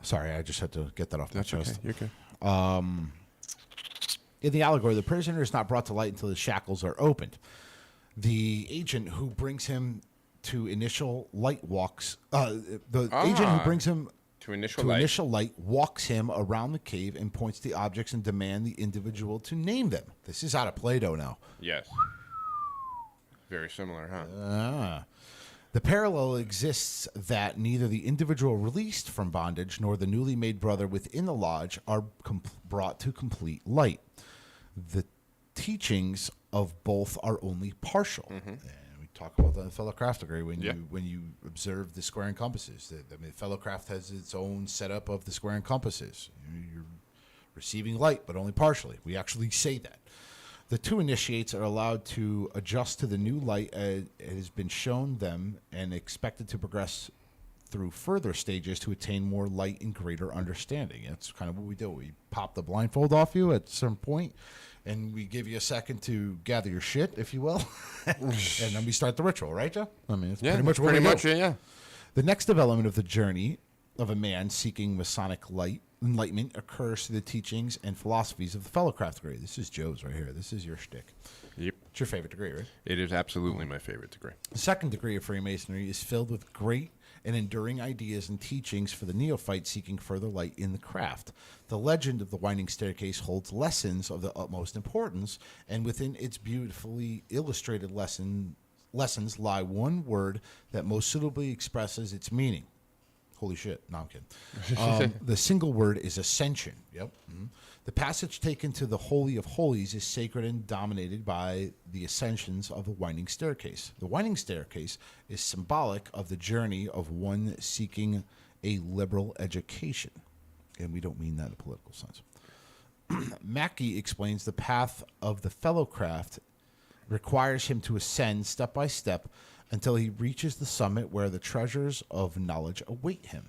Sorry, I just had to get that off my That's okay. chest. You're okay. In the allegory, the prisoner is not brought to light until his shackles are opened. The agent who brings him to initial light walks. Agent who brings him To initial to light. initial light walks him around the cave and points to the objects and demand the individual to name them. This is out of Plato now. Yes. Very similar, huh? The parallel exists that neither the individual released from bondage nor the newly made brother within the lodge are brought to complete light. The teachings of both are only partial. And we talk about that in fellow craft degree when you observe the square and compasses. Fellow craft has its own setup of the square and compasses. You're receiving light, but only partially. We actually say that. The two initiates are allowed to adjust to the new light as it has been shown them and expected to progress through further stages to attain more light and greater understanding. That's kind of what we do. We pop the blindfold off you at some point, and we give you a second to gather your shit, if you will, and then we start the ritual, right, Joe? I mean, it's pretty much what we do. Yeah. The next development of the journey of a man seeking Masonic enlightenment occurs through the teachings and philosophies of the fellow craft degree. This is Joe's right here. This is your shtick. Yep. It's your favorite degree, right? It is absolutely my favorite degree. The second degree of Freemasonry is filled with great and enduring ideas and teachings for the neophyte seeking further light in the craft. The legend of the winding staircase holds lessons of the utmost importance, and within its beautifully illustrated lessons lie one word that most suitably expresses its meaning. Holy shit. No, I'm kidding. The single word is ascension. Yep. Mm-hmm. The passage taken to the Holy of Holies is sacred and dominated by the ascensions of the winding staircase. The winding staircase is symbolic of the journey of one seeking a liberal education. And we don't mean that in a political sense. Mackey explains the path of the fellow craft requires him to ascend step by step until he reaches the summit where the treasures of knowledge await him.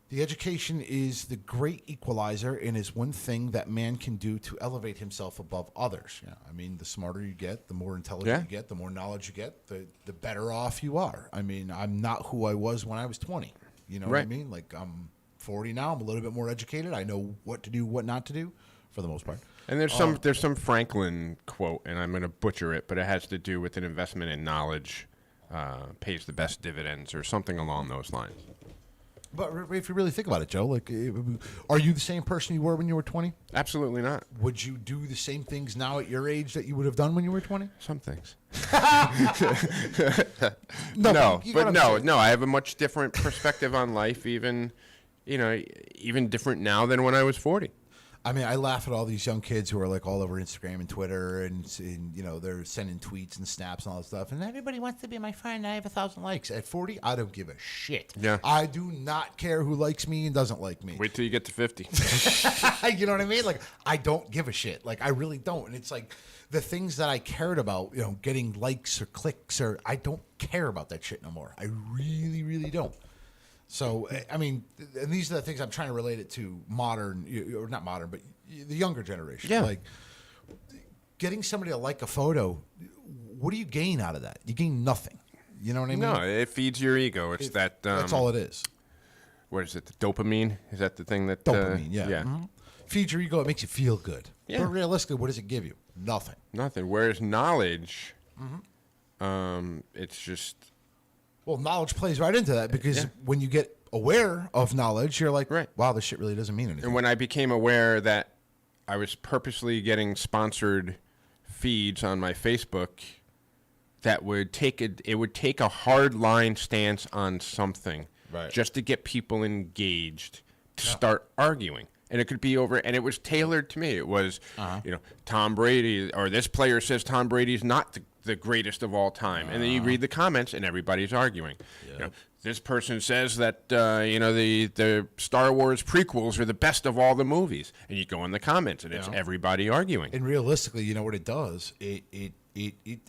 The education is the great equalizer and is one thing that man can do to elevate himself above others. Yeah, I mean, the smarter you get, the more intelligent you get, the more knowledge you get, the better off you are. I mean, I'm not who I was when I was 20. You know what I mean? Like, I'm 40 now. I'm a little bit more educated. I know what to do, what not to do, for the most part. And there's some Franklin quote, and I'm going to butcher it, but it has to do with an investment in knowledge pays the best dividends or something along those lines. But if you really think about it, Joe, like, are you the same person you were when you were 20? Absolutely not. Would you do the same things now at your age that you would have done when you were 20? Some things. No. I have a much different perspective on life, even different now than when I was 40. I mean, I laugh at all these young kids who are like all over Instagram and Twitter, and they're sending tweets and snaps and all that stuff. And everybody wants to be my friend. I have 1,000 likes. At 40, I don't give a shit. Yeah. I do not care who likes me and doesn't like me. Wait till you get to 50. You know what I mean? Like, I don't give a shit. Like, I really don't. And it's like the things that I cared about, getting likes or clicks, or I don't care about that shit no more. I really, really don't. So, I mean, and these are the things I'm trying to relate it to modern, or not modern, but the younger generation. Yeah. Like, getting somebody to like a photo, what do you gain out of that? You gain nothing. You know what I mean? No, it feeds your ego. That's all it is. What is it, the dopamine? Is that the thing that... Dopamine, yeah. Mm-hmm. Feeds your ego. It makes you feel good. Yeah. But realistically, what does it give you? Nothing. Nothing. Whereas knowledge, it's just... Well, knowledge plays right into that because when you get aware of knowledge, you're like, wow, this shit really doesn't mean anything. And when I became aware that I was purposely getting sponsored feeds on my Facebook that would take a hard line stance on something just to get people engaged to start arguing. And it could be over, and it was tailored to me. It was, Tom Brady, or this player says Tom Brady's not the greatest of all time. And then you read the comments, and everybody's arguing. Yep. This person says that, the Star Wars prequels are the best of all the movies. And you go in the comments, and it's everybody arguing. And realistically, you know what it does? It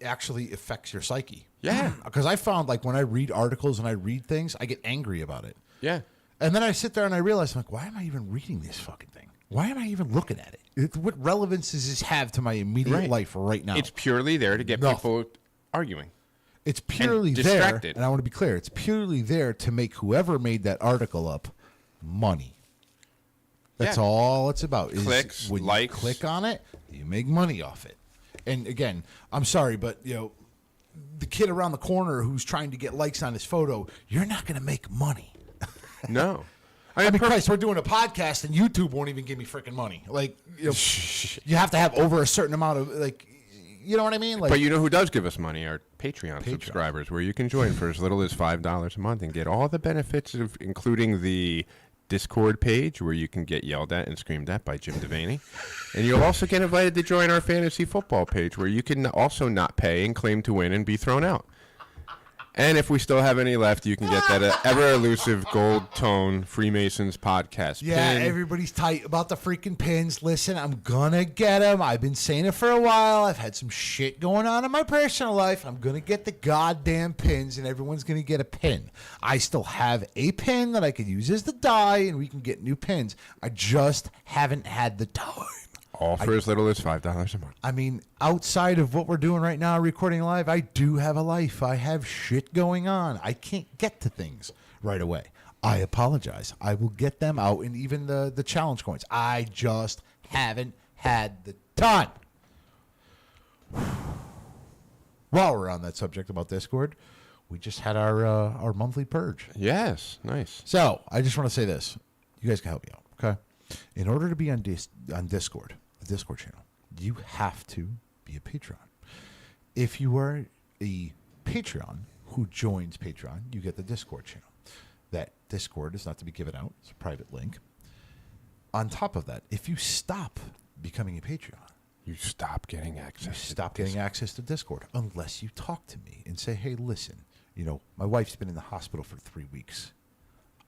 actually affects your psyche. Yeah. Because I found, like, when I read articles and I read things, I get angry about it. Yeah. And then I sit there and I realize, I'm like, why am I even reading this fucking thing? Why am I even looking at it? What relevance does this have to my immediate life right now? It's purely there to get people arguing. It's purely there, and I want to be clear, it's purely there to make whoever made that article up money. That's all it's about. Clicks, when likes. You click on it, you make money off it. And again, I'm sorry, but the kid around the corner who's trying to get likes on his photo, you're not going to make money. No. I mean, Christ, we're doing a podcast and YouTube won't even give me freaking money. Like, you have to have over a certain amount of, like, you know what I mean? Like, but you know who does give us money? Our Patreon subscribers, where you can join for as little as $5 a month and get all the benefits, including the Discord page, where you can get yelled at and screamed at by Jim Devaney. And you'll also get invited to join our fantasy football page, where you can also not pay and claim to win and be thrown out. And if we still have any left, you can get that ever-elusive gold tone Freemasons podcast pin. Everybody's tight about the freaking pins. Listen, I'm going to get them. I've been saying it for a while. I've had some shit going on in my personal life. I'm going to get the goddamn pins, and everyone's going to get a pin. I still have a pin that I could use as the die, and we can get new pins. I just haven't had the time. All for as little as $5 a month. I mean, outside of what we're doing right now, recording live, I do have a life. I have shit going on. I can't get to things right away. I apologize. I will get them out, and even the challenge coins. I just haven't had the time. While we're on that subject about Discord, we just had our monthly purge. Yes, nice. So I just want to say this. You guys can help me out, okay? In order to be on Discord, the Discord channel, you have to be a Patreon. If you are a Patreon who joins Patreon, you get the Discord channel. That Discord is not to be given out. It's a private link. On top of that, if you stop becoming a Patreon, you stop getting access. Access to Discord unless you talk to me and say, hey, listen, my wife's been in the hospital for 3 weeks.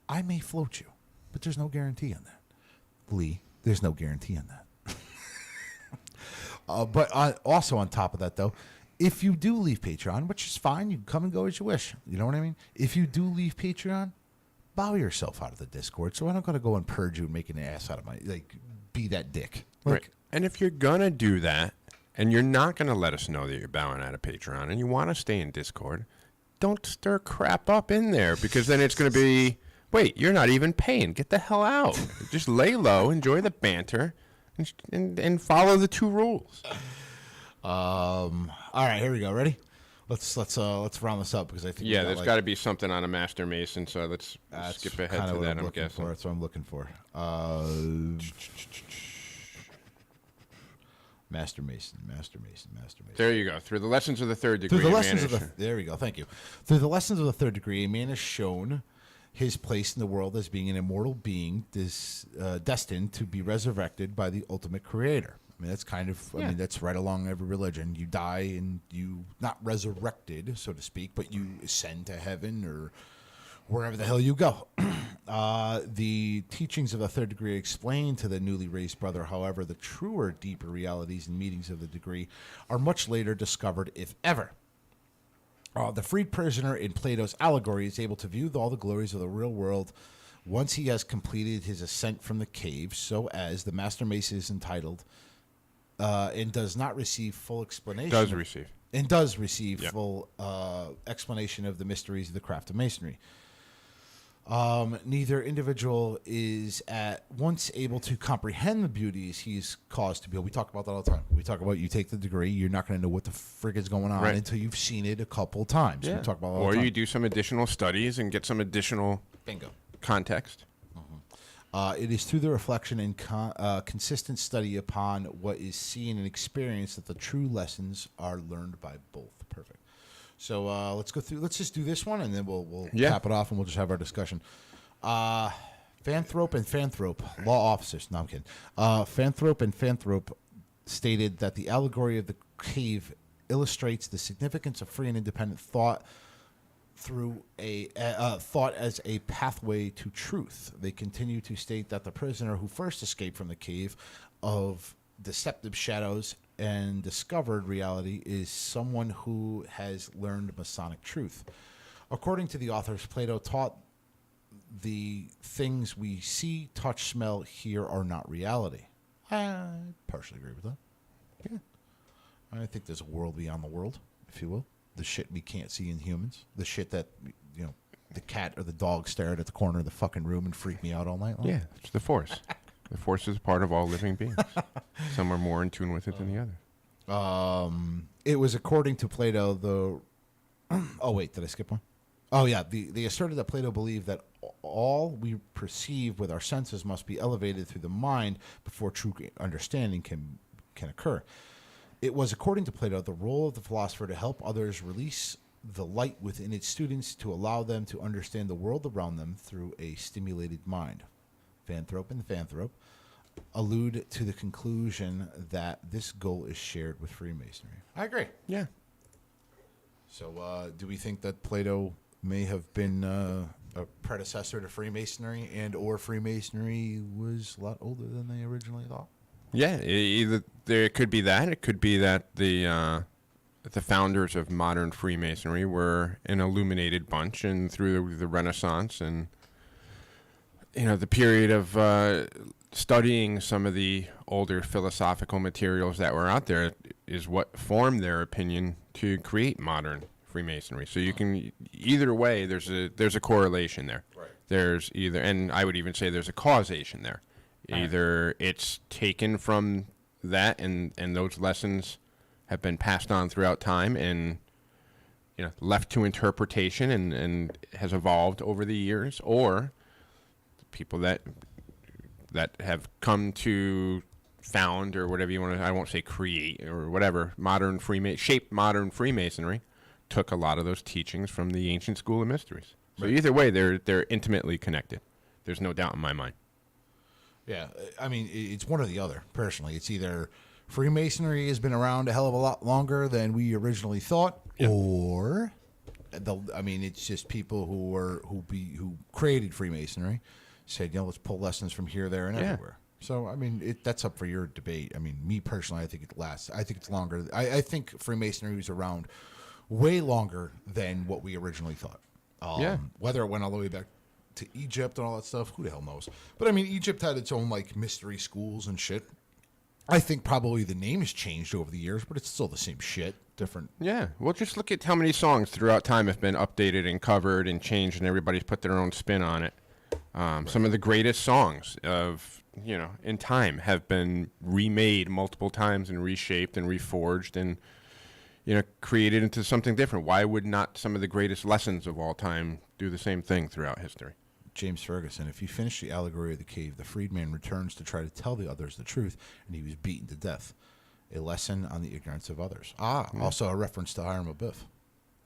I may float you, but there's no guarantee on that. Lee, there's no guarantee on that. But also on top of that, though, if you do leave Patreon, which is fine, you can come and go as you wish. You know what I mean? If you do leave Patreon, bow yourself out of the Discord, so I don't got to go and purge you and make an ass out of my, like, be that dick. Like, Right. And if you're going to do that, and you're not going to let us know that you're bowing out of Patreon, and you want to stay in Discord, don't stir crap up in there, because then it's going to be, wait, you're not even paying. Get the hell out. Just lay low, enjoy the banter, and follow the 2 rules. All right, here we go. Ready? Let's round this up because I think Yeah, there's got to be something on a Master Mason, so let's skip ahead to that, I'm guessing. That's what I'm looking for. Master Mason. There you go. Through the lessons of the 3rd degree. There we go. Thank you. Through the lessons of the 3rd degree, a man is shown his place in the world as being an immortal being destined to be resurrected by the ultimate creator. I mean, that's kind of, I mean, that's right along every religion. You die and you, not resurrected, so to speak, but you ascend to heaven or wherever the hell you go. The teachings of the 3rd degree explain to the newly raised brother, however, the truer, deeper realities and meanings of the degree are much later discovered, if ever. The freed prisoner in Plato's allegory is able to view all the glories of the real world once he has completed his ascent from the cave, so as the Master Mason is entitled, and does not receive full explanation. Does receive full explanation of the mysteries of the craft of masonry. Neither individual is at once able to comprehend the beauties he's caused to be. We talk about that all the time. We talk about you take the degree, you're not going to know what the frig is going on until you've seen it a couple times. Yeah. We talk about all or the time. you do some additional studies and get some additional context. It is through the reflection and consistent study upon what is seen and experienced that the true lessons are learned by both. Perfect. So let's go through. Let's just do this one, and then we'll cap it off, and we'll just have our discussion. Fanthrope and Fanthrope, law officers. No, I'm kidding. Fanthrope and Fanthrope stated that the allegory of the cave illustrates the significance of free and independent thought through a thought as a pathway to truth. They continue to state that the prisoner who first escaped from the cave of deceptive shadows and discovered reality is someone who has learned Masonic truth. According to the authors, Plato taught the things we see, touch, smell, hear are not reality. I partially agree with that. Yeah. I think there's a world beyond the world, if you will. The shit we can't see in humans. The shit that, you know, the cat or the dog stared at the corner of the fucking room and freaked me out all night long. Yeah, it's the Force. The Force is part of all living beings. Some are more in tune with it than the other. It was according to Plato, oh, wait, did I skip one? Oh, yeah. They asserted that Plato believed that all we perceive with our senses must be elevated through the mind before true understanding can occur. It was, according to Plato, the role of the philosopher to help others release the light within its students to allow them to understand the world around them through a stimulated mind. Fanthrope and Fanthrope allude to the conclusion that this goal is shared with Freemasonry. I agree. Yeah. So do we think that Plato may have been a predecessor to Freemasonry, and or Freemasonry was a lot older than they originally thought? Yeah, either there could be that. It could be that the founders of modern Freemasonry were an illuminated bunch, and through the Renaissance and the period of studying some of the older philosophical materials that were out there is what formed their opinion to create modern Freemasonry. So you can either way. There's a correlation there. Right. There's either, and I would even say there's a causation there. Either it's taken from that, and those lessons have been passed on throughout time, and left to interpretation, and has evolved over the years, or people that have come to found, or whatever you want to, I won't say create or whatever, shaped modern Freemasonry, took a lot of those teachings from the ancient school of mysteries. So either way, they're intimately connected. There's no doubt in my mind. Yeah, I mean, it's one or the other, personally. It's either Freemasonry has been around a hell of a lot longer than we originally thought, or, it's just people who created Freemasonry said, let's pull lessons from here, there, and everywhere. So, I mean, that's up for your debate. I mean, me personally, I think it lasts. I think it's longer. I think Freemasonry was around way longer than what we originally thought. Whether it went all the way back to Egypt and all that stuff. Who the hell knows? But I mean, Egypt had its own like mystery schools and shit. I think probably the name has changed over the years, but it's still the same shit. Different. Yeah. Well, just look at how many songs throughout time have been updated and covered and changed, and everybody's put their own spin on it. Some of the greatest songs of, in time have been remade multiple times and reshaped and reforged and, created into something different. Why would not some of the greatest lessons of all time do the same thing throughout history? James Ferguson, if you finish the allegory of the cave, the freedman returns to try to tell the others the truth, and he was beaten to death. A lesson on the ignorance of others. Also a reference to Hiram Abiff.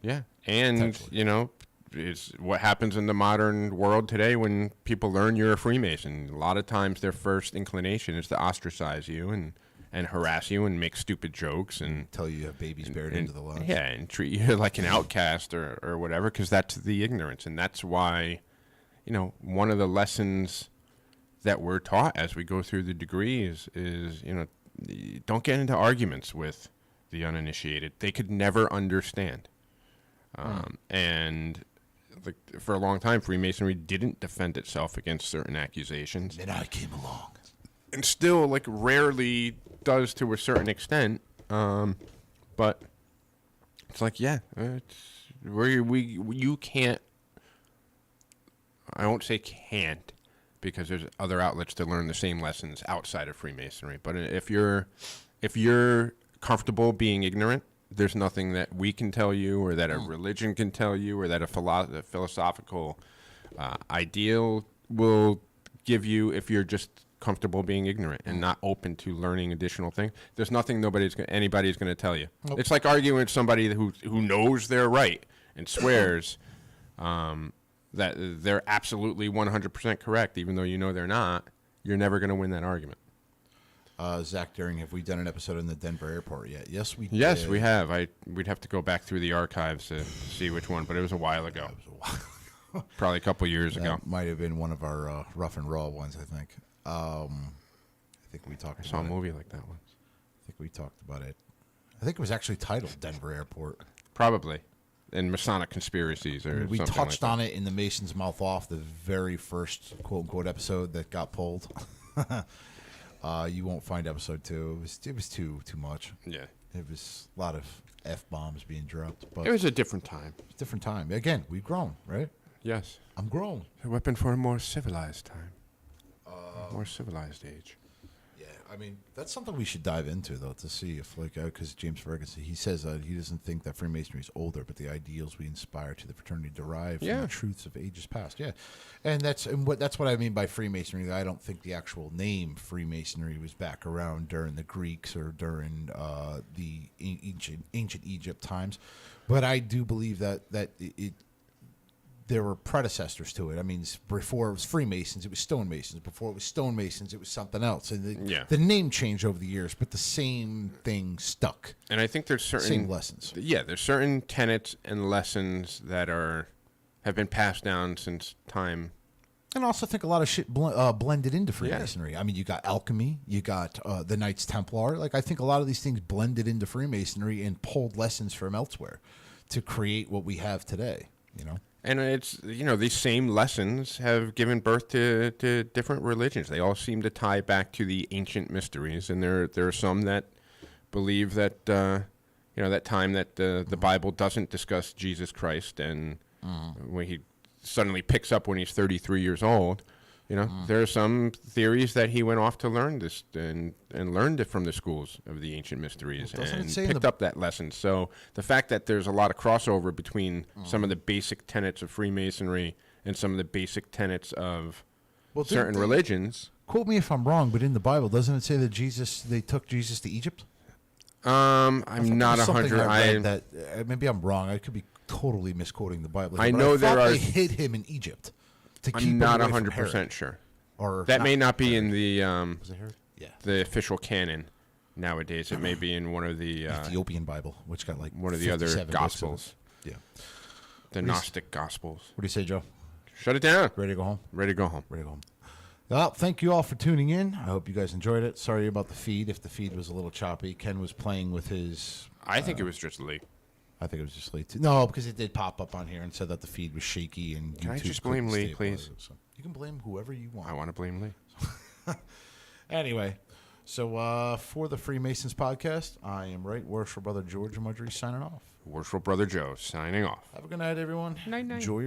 Yeah. And, is what happens in the modern world today when people learn you're a Freemason. A lot of times their first inclination is to ostracize you and harass you and make stupid jokes and tell you have babies buried into the lodge. Yeah, and treat you like an outcast or whatever, because that's the ignorance. And that's why, one of the lessons that we're taught as we go through the degree is don't get into arguments with the uninitiated. They could never understand. And for a long time, Freemasonry didn't defend itself against certain accusations. Then I came along. And still, rarely does to a certain extent. But it's you can't, I won't say can't, because there's other outlets to learn the same lessons outside of Freemasonry. But if you're comfortable being ignorant, there's nothing that we can tell you or that a religion can tell you or that a philosophical ideal will give you if you're just comfortable being ignorant and not open to learning additional things. There's nothing anybody's going to tell you. Nope. It's like arguing with somebody who knows they're right and swears that they're absolutely 100% correct, even though they're not. You're never going to win that argument. Zach Daring, have we done an episode in the Denver airport yet? Yes, we did. Yes, we have. We'd have to go back through the archives to see which one, but it was a while ago. It was a while. Probably a couple years ago. Might have been one of our rough and raw ones, I think. I think we talked about it. I saw a movie like that once. I think we talked about it. I think it was actually titled Denver Airport. Probably. And Masonic conspiracies or we something touched like on it in the Mason's Mouth Off, the very first quote-unquote episode that got pulled. You won't find episode 2. It was too much. Yeah. It was a lot of F-bombs being dropped. But it was a different time. Different time. Again, we've grown, right? Yes. I'm grown. A weapon for a more civilized time. More civilized age. Yeah, I mean, that's something we should dive into, though, to see if, because James Ferguson, he says he doesn't think that Freemasonry is older, but the ideals we inspire to the fraternity derive from the truths of ages past. Yeah, and that's what I mean by Freemasonry. I don't think the actual name Freemasonry was back around during the Greeks or during the ancient Egypt times, but I do believe that it there were predecessors to it. I mean, before it was Freemasons, it was Stonemasons. Before it was Stonemasons, it was something else. And the name changed over the years, but the same thing stuck. And I think there's certain same lessons. Yeah, there's certain tenets and lessons that have been passed down since time. And I also think a lot of shit blended into Freemasonry. Yeah. I mean, you got alchemy, you got the Knights Templar. I think a lot of these things blended into Freemasonry and pulled lessons from elsewhere to create what we have today, And it's, these same lessons have given birth to different religions. They all seem to tie back to the ancient mysteries. And there are some that believe that, that time that the Bible doesn't discuss Jesus Christ. And when he suddenly picks up when he's 33 years old, there are some theories that he went off to learn this and learned it from the schools of the ancient mysteries and picked up that lesson. So the fact that there's a lot of crossover between some of the basic tenets of Freemasonry and some of the basic tenets of certain religions. Quote me if I'm wrong, but in the Bible, doesn't it say that they took Jesus to Egypt? I'm not 100. Maybe I'm wrong. I could be totally misquoting the Bible. I know they hid him in Egypt. I'm not 100% sure. Or that may not be in the the official canon nowadays. It may be in one of the Ethiopian Bible, which got one of the other Gospels. Yeah, the Gnostic Gospels. What do you say, Joe? Shut it down. Ready to go home? Ready to go home. Ready to go home. Well, thank you all for tuning in. I hope you guys enjoyed it. Sorry about the feed. If the feed was a little choppy, Ken was playing with his. I think it was just Lee. I think it was just late. No, because it did pop up on here and said that the feed was shaky and Can I YouTube just blame couldn't Lee, stabilize please? it, so you can blame whoever you want. I want to blame Lee. Anyway, so for the Freemasons podcast, I am Right Worshipful Brother George Mudry signing off. Worshipful Brother Joe signing off. Have a good night, everyone. Night, night. Enjoy